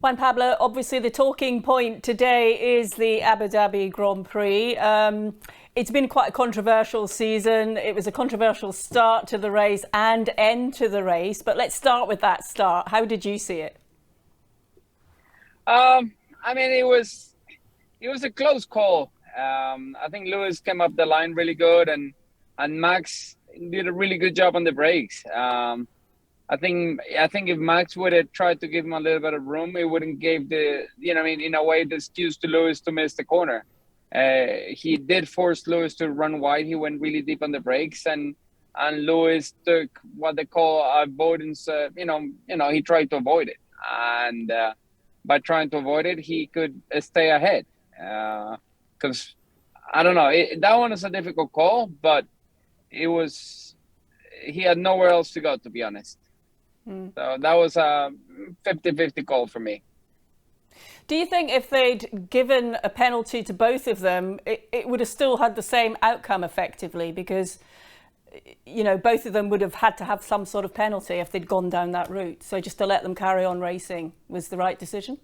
Juan Pablo, obviously the talking point today is the Abu Dhabi Grand Prix. It's been quite a controversial season. It was a controversial start to the race and end to the race. But let's start with that start. How did you see it? I mean, it was a close call. I think Lewis came up the line really good, and Max did a really good job on the brakes. I think if Max would have tried to give him a little bit of room, it wouldn't give in a way, the excuse to Lewis to miss the corner. He did force Lewis to run wide. He went really deep on the brakes, and Lewis took what they call avoidance. He tried to avoid it, and by trying to avoid it, he could stay ahead. Because I don't know, that one is a difficult call, but he had nowhere else to go, to be honest. So that was a 50-50 call for me. Do you think if they'd given a penalty to both of them, it would have still had the same outcome effectively? Because, both of them would have had to have some sort of penalty if they'd gone down that route. So just to let them carry on racing was the right decision?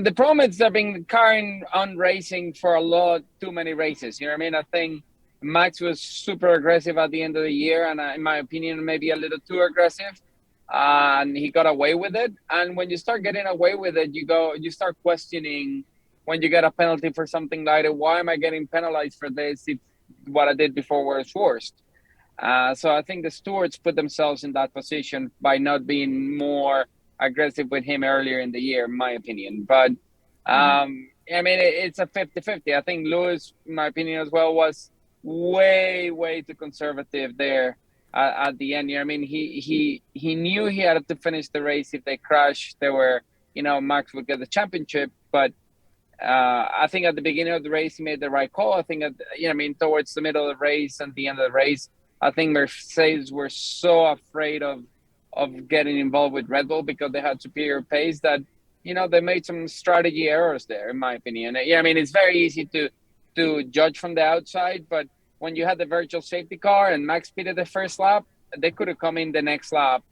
The problem is they've been carrying on racing for a lot too many races. You know what I mean? I think Max was super aggressive at the end of the year, and in my opinion, maybe a little too aggressive. And he got away with it. And when you start getting away with it, you start questioning when you get a penalty for something like it. Why am I getting penalized for this if what I did before was worse? So I think the stewards put themselves in that position by not being more aggressive with him earlier in the year, in my opinion. But I mean, it's a 50-50. I think Lewis, in my opinion as well, was way too conservative there at the end. I mean, he knew he had to finish the race. If they crashed, Max would get the championship. But I think at the beginning of the race, he made the right call. I think towards the middle of the race and the end of the race, I think Mercedes were so afraid of getting involved with Red Bull because they had superior pace that they made some strategy errors there, in my opinion. I mean, it's very easy to judge from the outside, but when you had the virtual safety car and Max pitted the first lap, they could have come in the next lap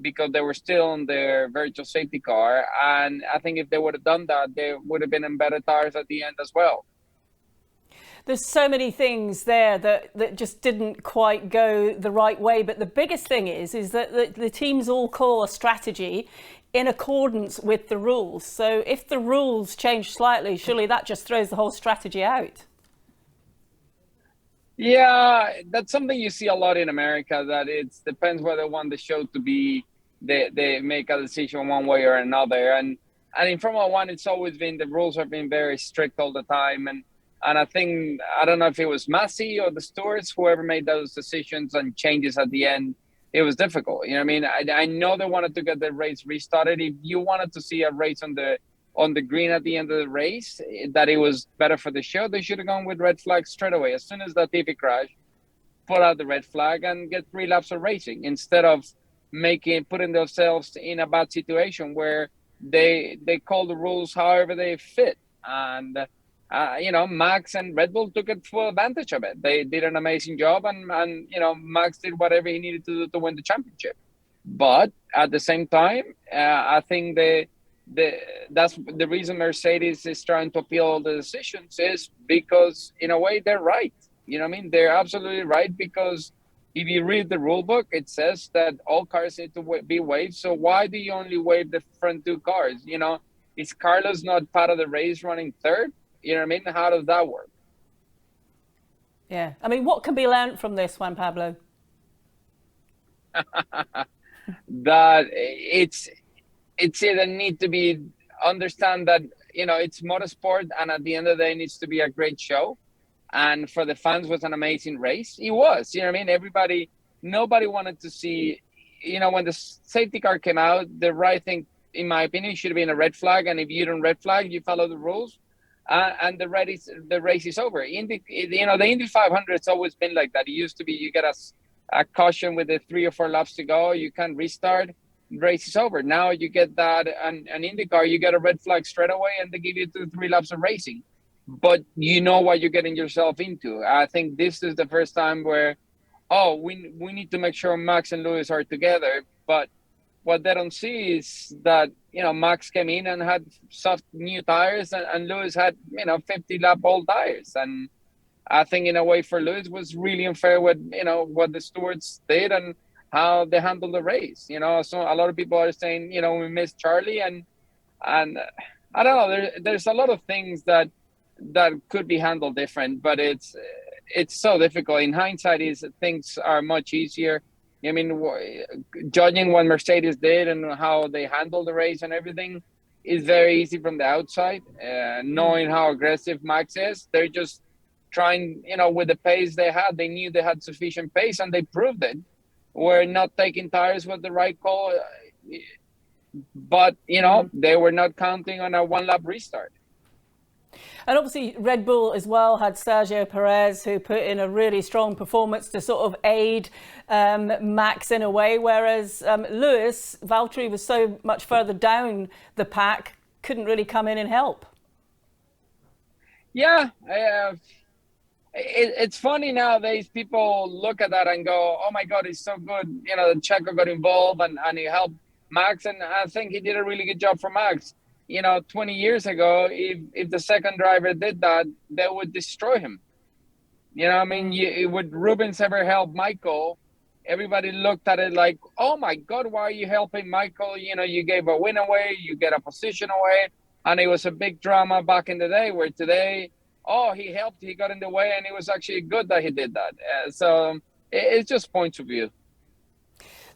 because they were still on their virtual safety car. And I think if they would have done that, they would have been in better tires at the end as well. There's so many things there that just didn't quite go the right way. But the biggest thing is that the teams all call a strategy in accordance with the rules. So if the rules change slightly, surely that just throws the whole strategy out. Yeah, that's something you see a lot in America, that it depends whether they want the show to be, they make a decision one way or another. And in Formula One, it's always been, the rules have been very strict all the time. And I think, I don't know if it was Massey or the stewards, whoever made those decisions and changes at the end, it was difficult. I mean, I know they wanted to get the race restarted. If you wanted to see a race on the green at the end of the race, that it was better for the show, they should have gone with red flag straight away. As soon as that TV crash, put out the red flag and get 3 laps of racing, instead of putting themselves in a bad situation where they call the rules however they fit. And Max and Red Bull took it full advantage of it. They did an amazing job, and Max did whatever he needed to do to win the championship. But at the same time, I think that's the reason Mercedes is trying to appeal all the decisions, is because in a way they're right. They're absolutely right, because if you read the rule book, it says that all cars need to be waved. So why do you only wave the front 2 cars? Is Carlos not part of the race running third? How does that work? Yeah. I mean, what can be learned from this, Juan Pablo? That it's either need to be understand that it's motorsport, and at the end of the day, it needs to be a great show. And for the fans, was an amazing race. It was. Nobody wanted to see. When the safety car came out, the right thing, in my opinion, should have been a red flag. And if you don't red flag, you follow the rules. And the race is over. The Indy 500 has always been like that. It used to be, you get a caution with the 3 or 4 laps to go, you can restart, race is over. Now you get that, an IndyCar, you get a red flag straight away, and they give you 2-3 laps of racing. But you know what you're getting yourself into. I think this is the first time where, we need to make sure Max and Lewis are together, but what they don't see is that, Max came in and had soft new tires, and Lewis had, 50 lap old tires. And I think in a way for Lewis was really unfair with, what the stewards did and how they handled the race. So a lot of people are saying, we missed Charlie, and I don't know. There's a lot of things that could be handled different, but it's so difficult. In hindsight, is things are much easier. I mean, judging what Mercedes did and how they handled the race and everything is very easy from the outside. Knowing how aggressive Max is, they're just trying, with the pace they had, they knew they had sufficient pace, and they proved it. We're not taking tires was the right call, but they were not counting on a one lap restart. And obviously Red Bull as well had Sergio Perez, who put in a really strong performance to sort of aid Max in a way, whereas Lewis, Valtteri was so much further down the pack, couldn't really come in and help. Yeah, it's funny nowadays. People look at that and go, "Oh my God, he's so good." Checo got involved and he helped Max, and I think he did a really good job for Max. 20 years ago, if the second driver did that, they would destroy him. I mean, would Rubens ever help Michael? Everybody looked at it like, "Oh my God, why are you helping Michael? You gave a win away, you get a position away." And it was a big drama back in the day, where today, oh, he helped, he got in the way, and it was actually good that he did that. So it's just points of view.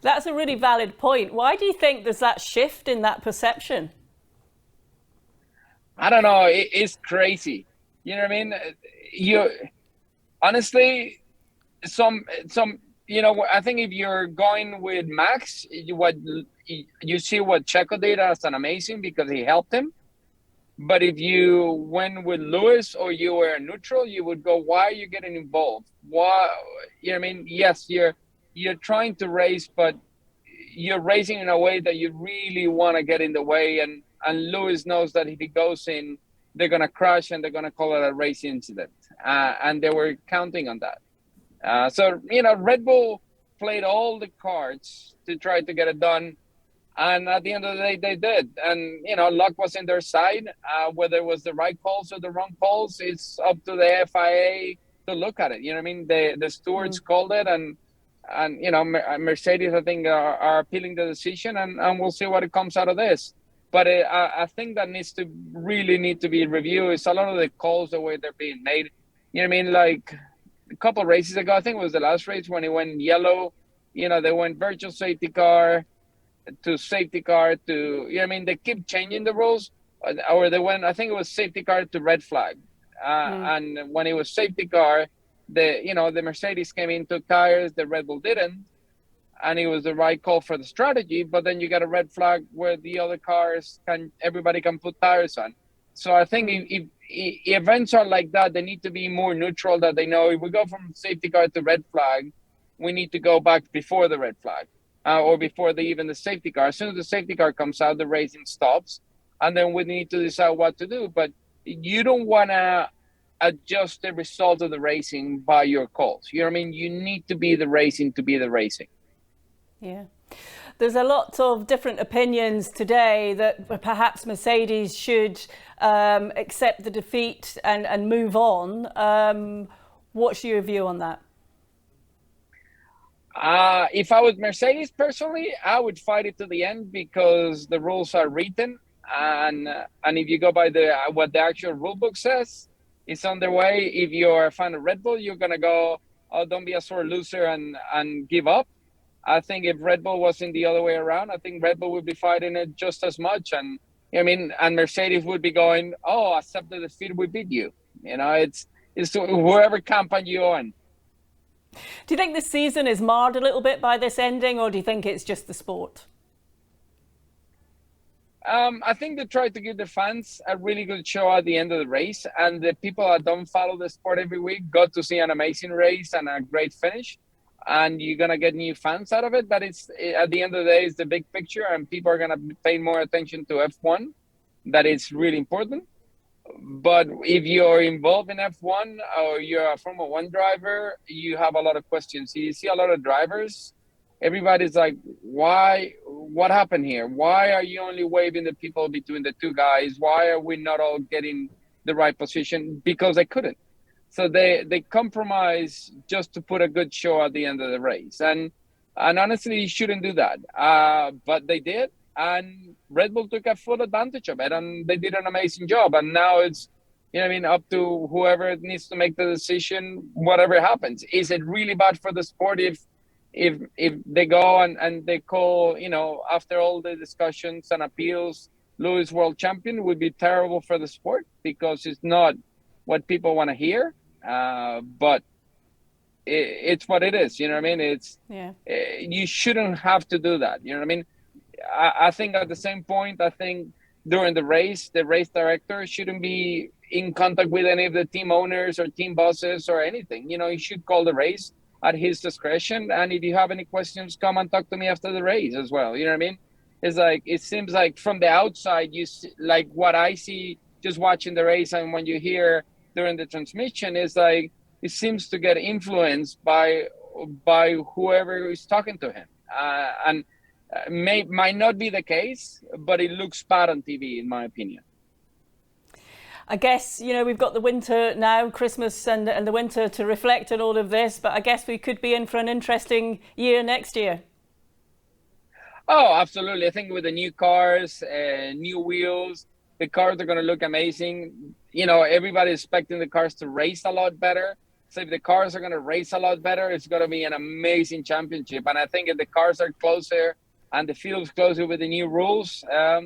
That's a really valid point. Why do you think there's that shift in that perception? I don't know. It's crazy. You know what I mean? Honestly, I think if you're going with Max, you see what Checo did as an amazing, because he helped him. But if you went with Lewis or you were neutral, you would go, "Why are you getting involved? Why?" You know what I mean? Yes, you're trying to race, but you're racing in a way that you really want to get in the way, and Lewis knows that if he goes in, they're going to crash and they're going to call it a race incident. And they were counting on that. So, Red Bull played all the cards to try to get it done. And at the end of the day, they did. And, luck was in their side. Whether it was the right calls or the wrong calls, it's up to the FIA to look at it. You know what I mean? The stewards called it, and Mercedes, I think, are appealing the decision, and we'll see what it comes out of this. But I think that really need to be reviewed. It's a lot of the calls, the way they're being made. You know what I mean? Like a couple of races ago, I think it was the last race when it went yellow. They went virtual safety car to safety car to, they keep changing the rules. Or they went, I think it was safety car to red flag. And when it was safety car, the Mercedes came in, took tires, the Red Bull didn't. And it was the right call for the strategy, but then you got a red flag where the other cars everybody can put tires on. So I think if events are like that, they need to be more neutral, that they know if we go from safety car to red flag, we need to go back before the red flag, or before even the safety car. As soon as the safety car comes out, the racing stops, and then we need to decide what to do. But you don't want to adjust the result of the racing by your calls. You know what I mean? You need to be the racing to be the racing. Yeah. There's a lot of different opinions today that perhaps Mercedes should accept the defeat and move on. What's your view on that? If I was Mercedes personally, I would fight it to the end, because the rules are written, and if you go by what the actual rule book says, it's on their way. If you're a fan of Red Bull, you're gonna go, "Oh, don't be a sore loser and give up." I think if Red Bull was in the other way around, I think Red Bull would be fighting it just as much. And and Mercedes would be going, "Oh, accept the defeat, we beat you." It's whoever campaign you're on. Do you think the season is marred a little bit by this ending, or do you think it's just the sport? I think they tried to give the fans a really good show at the end of the race, and the people that don't follow the sport every week got to see an amazing race and a great finish. And you're going to get new fans out of it. But it's, at the end of the day, it's the big picture, and people are going to pay more attention to F1. That is really important. But if you're involved in F1 or you're a Formula One driver, you have a lot of questions. You see a lot of drivers everybody's like, why? What happened here? Why are you only waving the people between the two guys? Why are we not all getting the right position? Because they couldn't. So they compromise just to put a good show at the end of the race, and honestly, you shouldn't do that. But they did, and Red Bull took a full advantage of it, and they did an amazing job. And now it's, I mean, up to whoever needs to make the decision, whatever happens. Is it really bad for the sport if they go and they call, after all the discussions and appeals, Lewis world champion? Would be terrible for the sport because it's not what people want to hear. But it's what it is. You know what I mean? It's Yeah. You shouldn't have to do that. You know what I mean? I think at the same point, I think during the race director shouldn't be in contact with any of the team owners or team bosses or anything. He should call the race at his discretion. And if you have any questions, come and talk to me after the race as well. You know what I mean? It's like, it seems like from the outside, you see, like what I see just watching the race and when you hear during the transmission is like, it seems to get influenced by whoever is talking to him. And might not be the case, but it looks bad on TV, in my opinion. I guess, we've got the winter now, Christmas and the winter to reflect on all of this, but I guess we could be in for an interesting year next year. Oh, absolutely. I think with the new cars, new wheels, the cars are going to look amazing. Everybody's expecting the cars to race a lot better. So if the cars are going to race a lot better, it's going to be an amazing championship. And I think if the cars are closer and the field's closer with the new rules,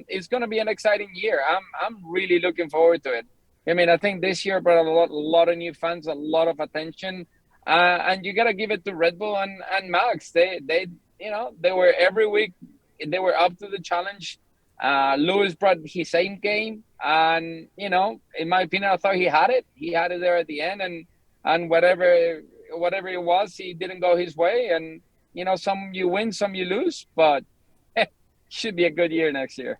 it's going to be an exciting year. I'm really looking forward to it. I mean, I think this year brought a lot of new fans, a lot of attention, and you got to give it to Red Bull and Max. They were every week, they were up to the challenge. Lewis brought his same game, and in my opinion, I thought he had it. He had it there at the end, and whatever it was, he didn't go his way. And some you win, some you lose, but should be a good year next year.